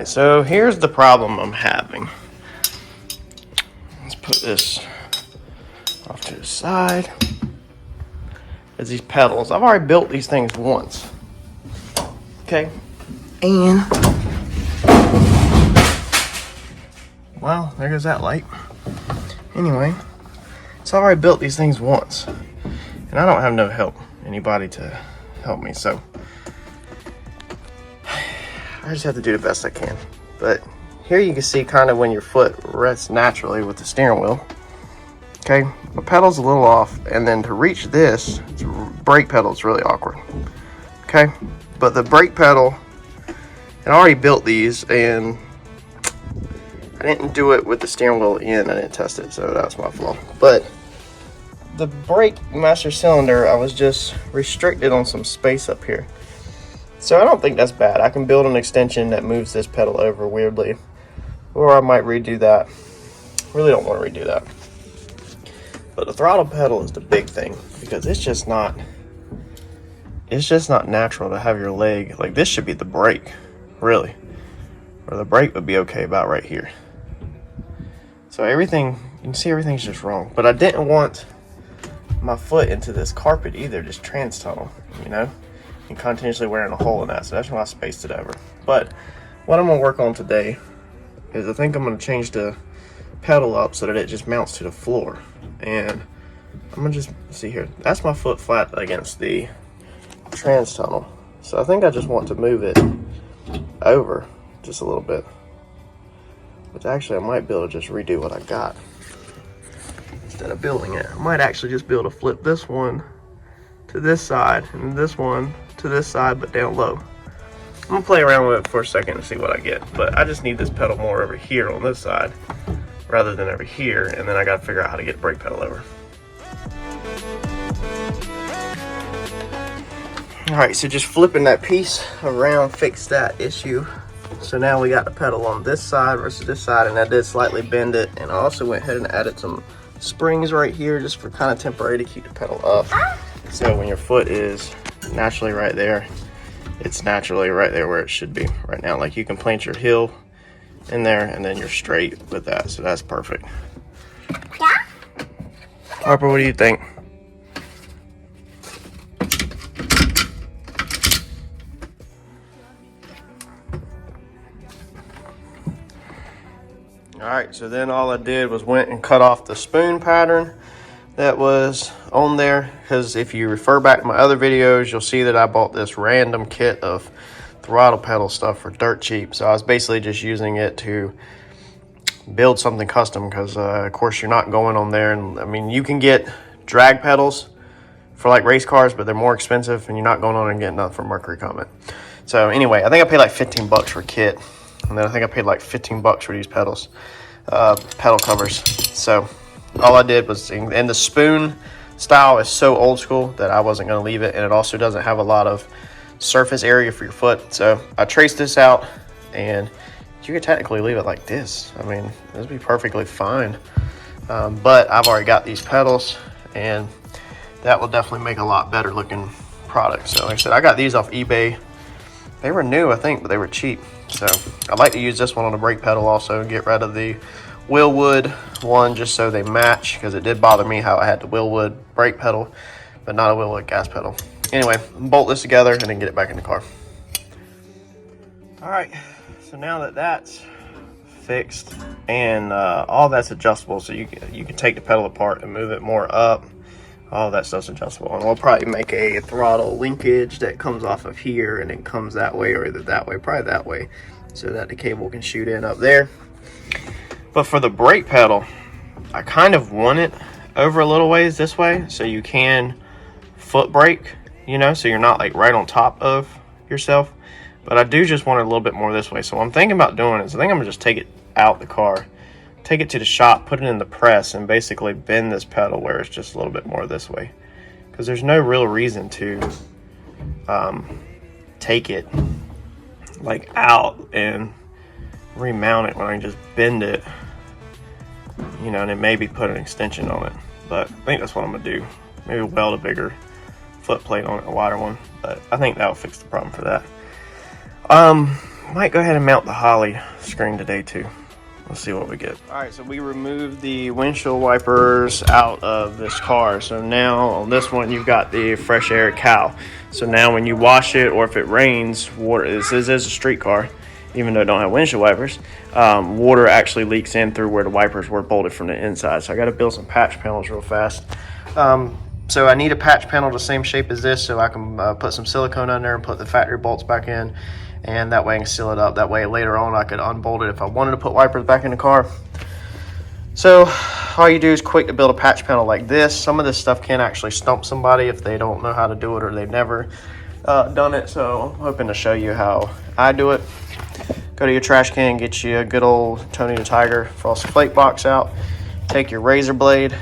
Alright, so here's the problem I'm having. Let's put this off to the side. Is these pedals. I've already built these things once. Okay. And well, there goes that light. Anyway, so I've already built these things once. And I don't have no help. Anybody to help me, so I just have to do the best I can. But here you can see kind of when your foot rests naturally with the steering wheel. Okay, the pedal's a little off, and then to reach this brake pedal is really awkward. Okay, but the brake pedal, I already built these, and I didn't do it with the steering wheel in. I didn't test it, so that was my flaw. But the brake master cylinder, I was just restricted on some space up here. So I don't think that's bad. I can build an extension that moves this pedal over weirdly. Or I might redo that. Really don't want to redo that. But the throttle pedal is the big thing, because it's just not natural to have your leg, like this should be the brake, really. Or the brake would be okay about right here. So everything, you can see everything's just wrong. But I didn't want my foot into this carpet either, just trans tunnel, you know, and continuously wearing a hole in that. So that's why I spaced it over. But what I'm gonna work on today is I think I'm gonna change the pedal up so that it just mounts to the floor. And I'm gonna just see here, that's my foot flat against the trans tunnel. So I think I just want to move it over just a little bit. Which actually I might be able to just redo what I got instead of building it. I might actually just be able to flip this one to this side and this one to this side, but down low. I'm gonna play around with it for a second and see what I get. But I just need this pedal more over here on this side rather than over here, and then I gotta figure out how to get the brake pedal over. Alright, so just flipping that piece around fixed that issue. So now we got the pedal on this side versus this side, and I did slightly bend it, and I also went ahead and added some springs right here just for kind of temporary to keep the pedal up. So when your foot is naturally right there, it's naturally right there where it should be right now. Like you can plant your heel in there and then you're straight with that, so that's perfect. Yeah. Harper, what do you think? Alright, so then all I did was went and cut off the spoon pattern that was on there, because if you refer back to my other videos, you'll see that I bought this random kit of throttle pedal stuff for dirt cheap. So I was basically just using it to build something custom, because of course you're not going on there, and I mean you can get drag pedals for like race cars, but they're more expensive, and you're not going on and getting nothing from Mercury Comet. So anyway, I think I paid like 15 bucks for a kit. And then I think I paid like 15 bucks for these pedals, pedal covers. So all I did was, and the spoon style is so old school that I wasn't going to leave it. And it also doesn't have a lot of surface area for your foot. So I traced this out, and you could technically leave it like this. I mean, this would be perfectly fine. But I've already got these pedals, and that will definitely make a lot better looking product. So like I said, I got these off eBay. They were new, I think, but they were cheap. So I like to use this one on the brake pedal also, get rid of the Willwood one just so they match, because it did bother me how I had the Willwood brake pedal but not a Willwood gas pedal. Anyway, bolt this together and then get it back in the car. Alright, so now that that's fixed and all that's adjustable, so you can take the pedal apart and move it more up. All that stuff's adjustable, and we'll probably make a throttle linkage that comes off of here and it comes that way, or either that way, probably that way, so that the cable can shoot in up there. But for the brake pedal, I kind of want it over a little ways this way, so you can foot brake, you know, so you're not like right on top of yourself. But I do just want it a little bit more this way. So what I'm thinking about doing is I think I'm gonna just take it out the car, take it to the shop, put it in the press, and basically bend this pedal where it's just a little bit more this way, because there's no real reason to take it like out and remount it when I can just bend it, you know, and then maybe put an extension on it. But I think that's what I'm gonna do. Maybe weld a bigger foot plate on it, a wider one, but I think that'll fix the problem for that. Might go ahead and mount the Holley screen today too. Let's see what we get. All right, so we removed the windshield wipers out of this car. So now on this one, you've got the fresh air cowl. So now when you wash it, or if it rains, water, this is a street car, even though it don't have windshield wipers, water actually leaks in through where the wipers were bolted from the inside. So I got to build some patch panels real fast. So I need a patch panel the same shape as this so I can put some silicone on there and put the factory bolts back in. And that way I can seal it up. That way later on I could unbolt it if I wanted to put wipers back in the car. So all you do is quick to build a patch panel like this. Some of this stuff can actually stump somebody if they don't know how to do it or they've never done it. So I'm hoping to show you how I do it. Go to your trash can, get you a good old Tony the Tiger frosted flake box out. Take your razor blade,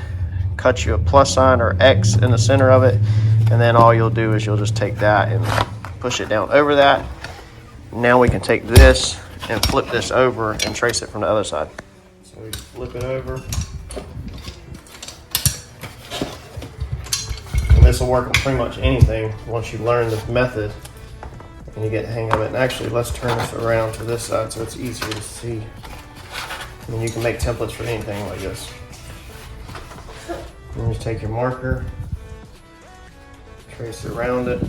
cut you a plus sign or X in the center of it. And then all you'll do is you'll just take that and push it down over that. Now we can take this and flip this over and trace it from the other side. So we flip it over. And this will work on pretty much anything once you learn this method and you get the hang of it. And actually, let's turn this around to this side so it's easier to see. And you can make templates for anything like this. You just take your marker, trace around it,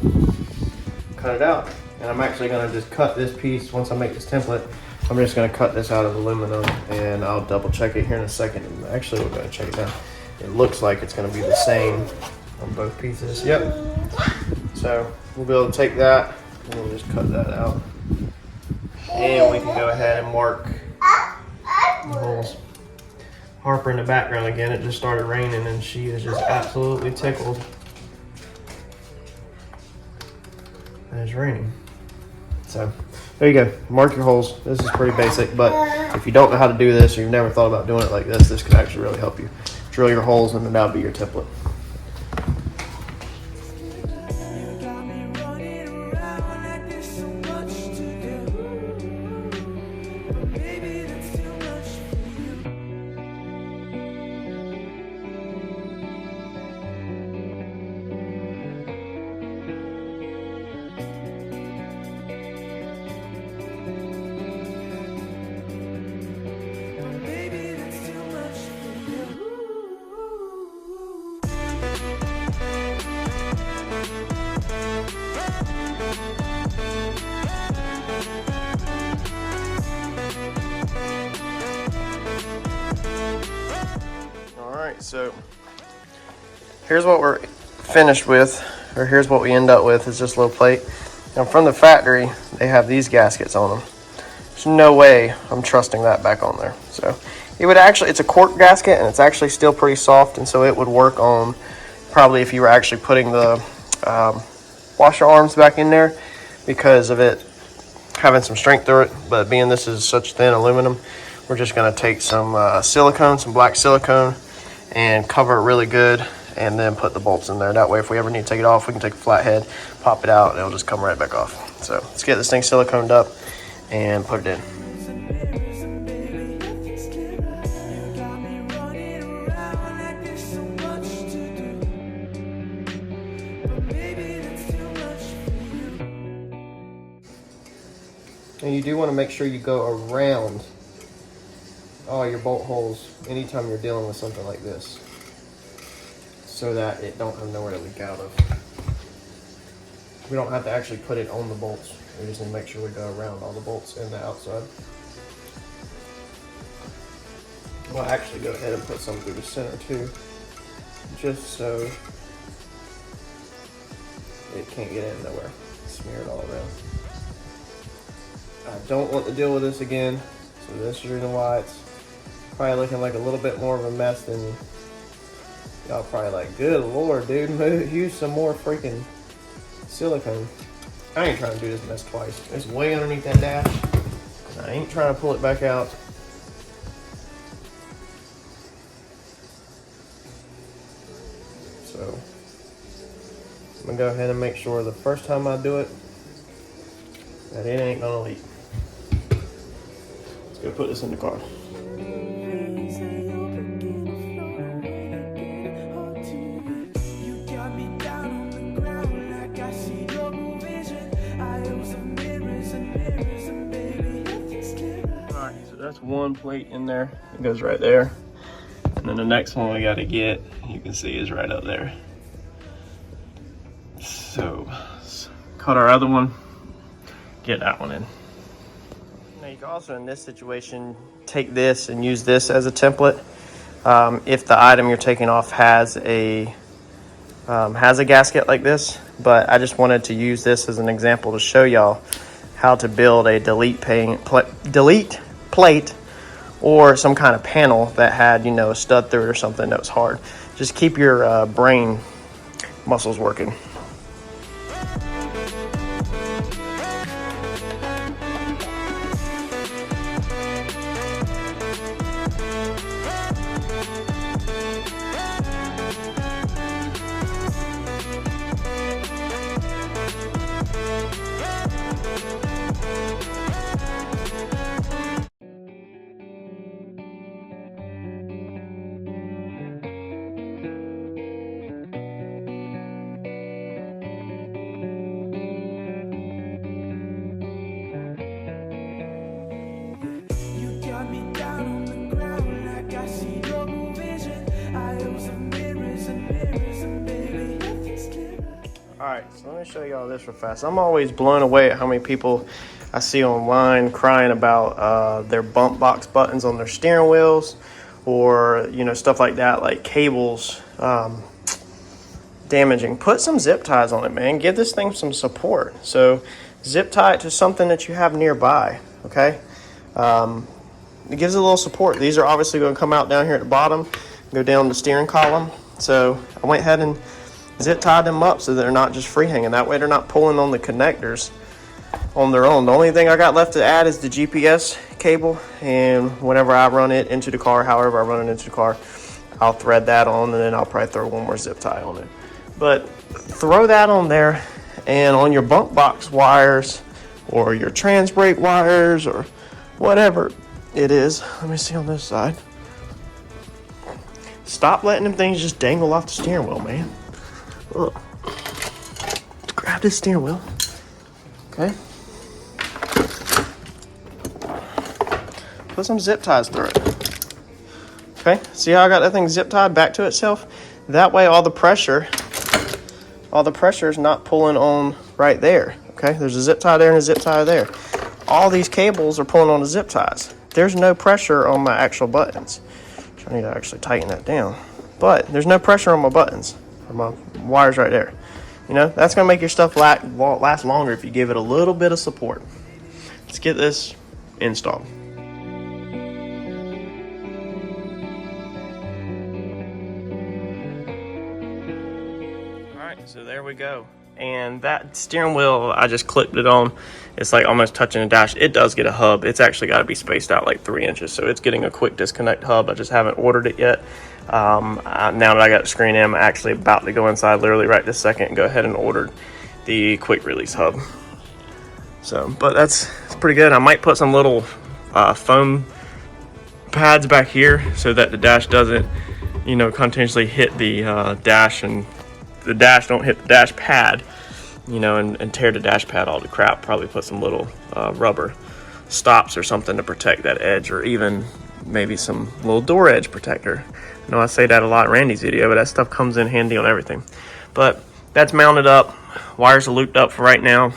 cut it out. And I'm actually going to just cut this piece. Once I make this template, I'm just going to cut this out of aluminum, and I'll double check it here in a second. And actually, we're going to check it out. It looks like it's going to be the same on both pieces. Yep. So we'll be able to take that and we'll just cut that out. And we can go ahead and mark the holes. Harper in the background again. It just started raining and she is just absolutely tickled. And it's raining. So there you go, mark your holes. This is pretty basic, but if you don't know how to do this or you've never thought about doing it like this could actually really help you. Drill your holes and then that'll be your template. So here's what we're finished with, or here's what we end up with, is this little plate. Now from the factory, they have these gaskets on them. There's no way I'm trusting that back on there. So it would actually, it's a cork gasket and it's actually still pretty soft, and so it would work on probably if you were actually putting the washer arms back in there because of it having some strength through it. But being this is such thin aluminum, we're just going to take some silicone, some black silicone, and cover it really good, and then put the bolts in there. That way if we ever need to take it off, we can take a flathead, pop it out, and it'll just come right back off. So let's get this thing siliconed up and put it in. And you do want to make sure you go around all your bolt holes anytime you're dealing with something like this, so that it don't have nowhere to leak out of. We don't have to actually put it on the bolts. We just need to make sure we go around all the bolts in the outside. We'll actually go ahead and put some through the center too, just so it can't get in nowhere. Smear it all around. I don't want to deal with this again, so this is the reason why it's probably looking like a little bit more of a mess than y'all probably like. Good lord, dude, use some more freaking silicone. I ain't trying to do this mess twice. It's way underneath that dash. I ain't trying to pull it back out. So I'm gonna go ahead and make sure the first time I do it that it ain't gonna leak. Let's go put this in the car. that's one plate in there. It goes right there. And then the next one we got to get, you can see, is right up there. So let's cut our other one, get that one in. Now you can also, in this situation, take this and use this as a template. If the item you're taking off has a gasket like this, but I just wanted to use this as an example to show y'all how to build a delete plate or some kind of panel that had, you know, a stud through it or something that was hard. Just keep your brain muscles working. Alright, so let me show y'all this real fast. I'm always blown away at how many people I see online crying about their bump box buttons on their steering wheels, or, you know, stuff like that, like cables damaging. Put some zip ties on it, man. Give this thing some support. So zip tie it to something that you have nearby, okay? It gives it a little support. These are obviously going to come out down here at the bottom, go down the steering column. So I went ahead and zip tied them up so they're not just free hanging. That way they're not pulling on the connectors on their own. The only thing I got left to add is the GPS cable, and whenever I run it into the car, however I run it into the car, I'll thread that on, and then I'll probably throw one more zip tie on it. But throw that on there, and on your bump box wires or your trans brake wires or whatever it is. Let me see on this side. Stop letting them things just dangle off the steering wheel, man. Ugh. Grab this steering wheel. Okay. Put some zip ties through it. Okay. See how I got that thing zip tied back to itself? That way all the pressure is not pulling on right there. Okay. There's a zip tie there and a zip tie there. All these cables are pulling on the zip ties. There's no pressure on my actual buttons. I need to actually tighten that down. But there's no pressure on my buttons. My wires right there. You know, that's going to make your stuff last longer if you give it a little bit of support. Let's get this installed. Alright, so there we go. And that steering wheel, I just clipped it on. It's like almost touching the dash. It does get a hub. It's actually got to be spaced out like 3 inches. So it's getting a quick disconnect hub. I just haven't ordered it yet. Now that I got the screen in, I'm actually about to go inside literally right this second and go ahead and order the quick release hub. So, but it's pretty good. I might put some little foam pads back here so that the dash doesn't, you know, continuously hit the dash, and the dash don't hit the dash pad, you know, and tear the dash pad all to crap. Probably put some little rubber stops or something to protect that edge, or even maybe some little door edge protector. I know I say that a lot in Randy's video, but that stuff comes in handy on everything. But that's mounted up. Wires are looped up for right now.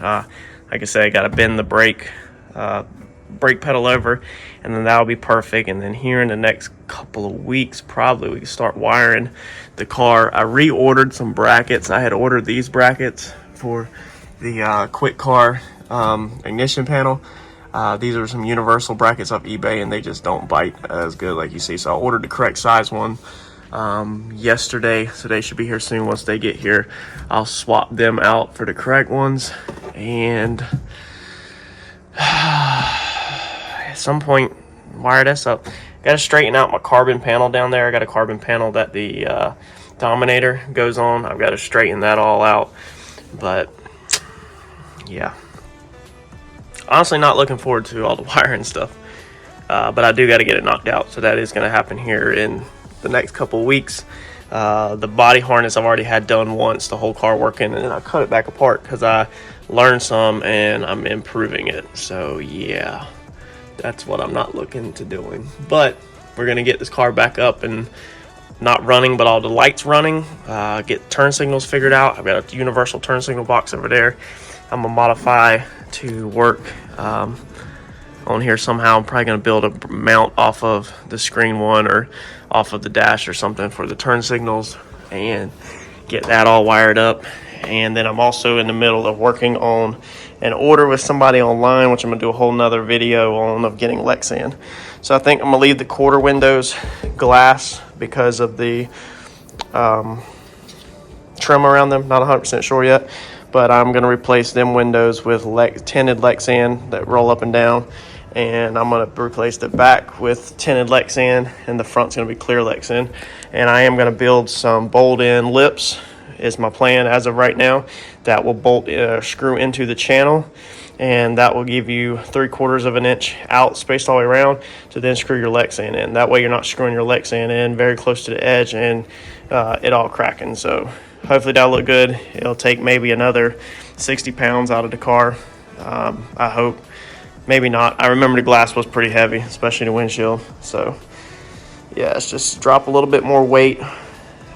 Like I say, I got to bend the brake pedal over, and then that'll be perfect. And then here in the next couple of weeks, probably we can start wiring the car. I reordered some brackets. I had ordered these brackets for the quick car ignition panel. These are some universal brackets off eBay, and they just don't bite as good like you see. So I ordered the correct size one yesterday, so they should be here soon. Once they get here, I'll swap them out for the correct ones, and at some point wire this up. Got to straighten out my carbon panel down there. I got a carbon panel that the Dominator goes on. I've got to straighten that all out, but yeah, honestly not looking forward to all the wiring stuff, but I do got to get it knocked out, so that is going to happen here in the next couple of weeks. The body harness I've already had done once, the whole car working, and then I cut it back apart because I learned some and I'm improving it. So yeah, that's what I'm not looking to doing. But we're gonna get this car back up and not running, but all the lights running, get turn signals figured out. I've got a universal turn signal box over there I'm gonna modify to work on here somehow. I'm probably gonna build a mount off of the screen one or off of the dash or something for the turn signals and get that all wired up. And then I'm also in the middle of working on an order with somebody online, which I'm gonna do a whole nother video on, of getting Lexan. So I think I'm gonna leave the quarter windows glass because of the trim around them. Not 100% sure yet, but I'm gonna replace them windows with tinted Lexan that roll up and down, and I'm gonna replace the back with tinted Lexan, and the front's gonna be clear Lexan. And I am gonna build some bolt-in lips, is my plan as of right now, that will screw into the channel, and that will give you 3/4 of an inch out spaced all the way around to then screw your Lexan in. That way you're not screwing your Lexan in very close to the edge and it all cracking. So hopefully that'll look good. It'll take maybe another 60 pounds out of the car. I hope. Maybe not. I remember the glass was pretty heavy, especially the windshield. So yeah, it's just drop a little bit more weight.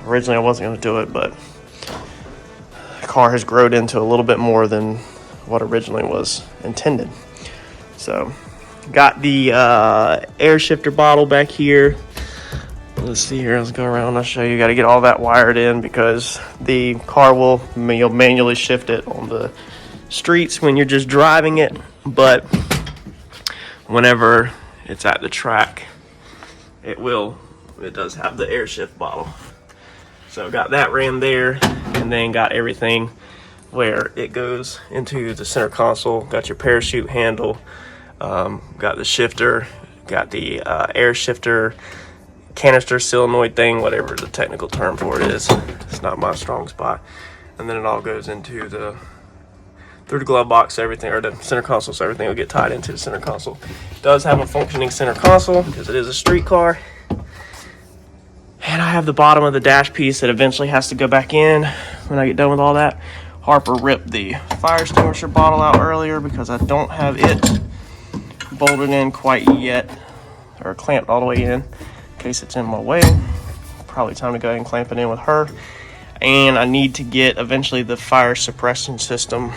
Originally I wasn't going to do it, but the car has grown into a little bit more than what originally was intended. So got the air shifter bottle back here. Let's see here, let's go around, I'll show you. Got to get all that wired in because the car you'll manually shift it on the streets when you're just driving it, but whenever it's at the track, it does have the air shift bottle. So got that ran there, and then got everything where it goes into the center console. Got your parachute handle, got the shifter, got the air shifter canister solenoid thing, whatever the technical term for it is. It's not my strong spot. And then it all goes into through the glove box, everything, or the center console, so everything will get tied into the center console. It does have a functioning center console because it is a street car. And I have the bottom of the dash piece that eventually has to go back in when I get done with all that. Harper ripped the fire extinguisher bottle out earlier because I don't have it bolted in quite yet, or clamped all the way in case it's in my way. Probably time to go ahead and clamp it in with her. And I need to get eventually the fire suppression system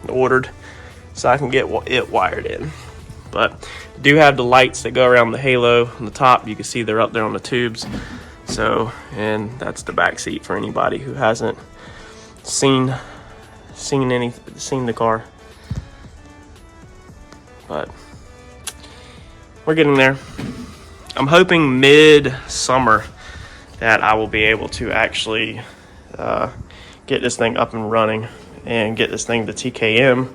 ordered so I can get it wired in. But I do have the lights that go around the halo on the top. You can see they're up there on the tubes. So, and that's the back seat for anybody who hasn't seen the car. But we're getting there. I'm hoping mid-summer that I will be able to actually get this thing up and running and get this thing to TKM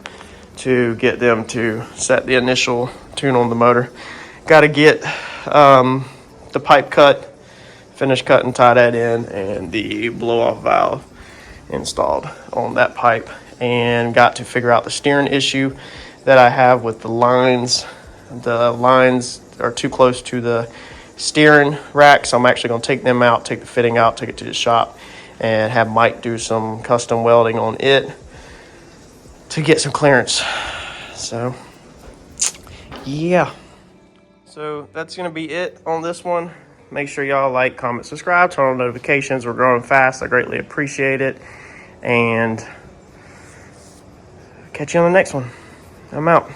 to get them to set the initial tune on the motor. Got to get the pipe cut, finish cut and tie that in, and the blow-off valve installed on that pipe, and got to figure out the steering issue that I have with the lines. The lines are too close to the steering rack, so I'm actually going to take them out, take the fitting out, take it to the shop, and have Mike do some custom welding on it to get some clearance. So yeah, so that's going to be it on this one. Make sure y'all like, comment, subscribe, turn on notifications. We're growing fast. I greatly appreciate it. And catch you on the next one. I'm out.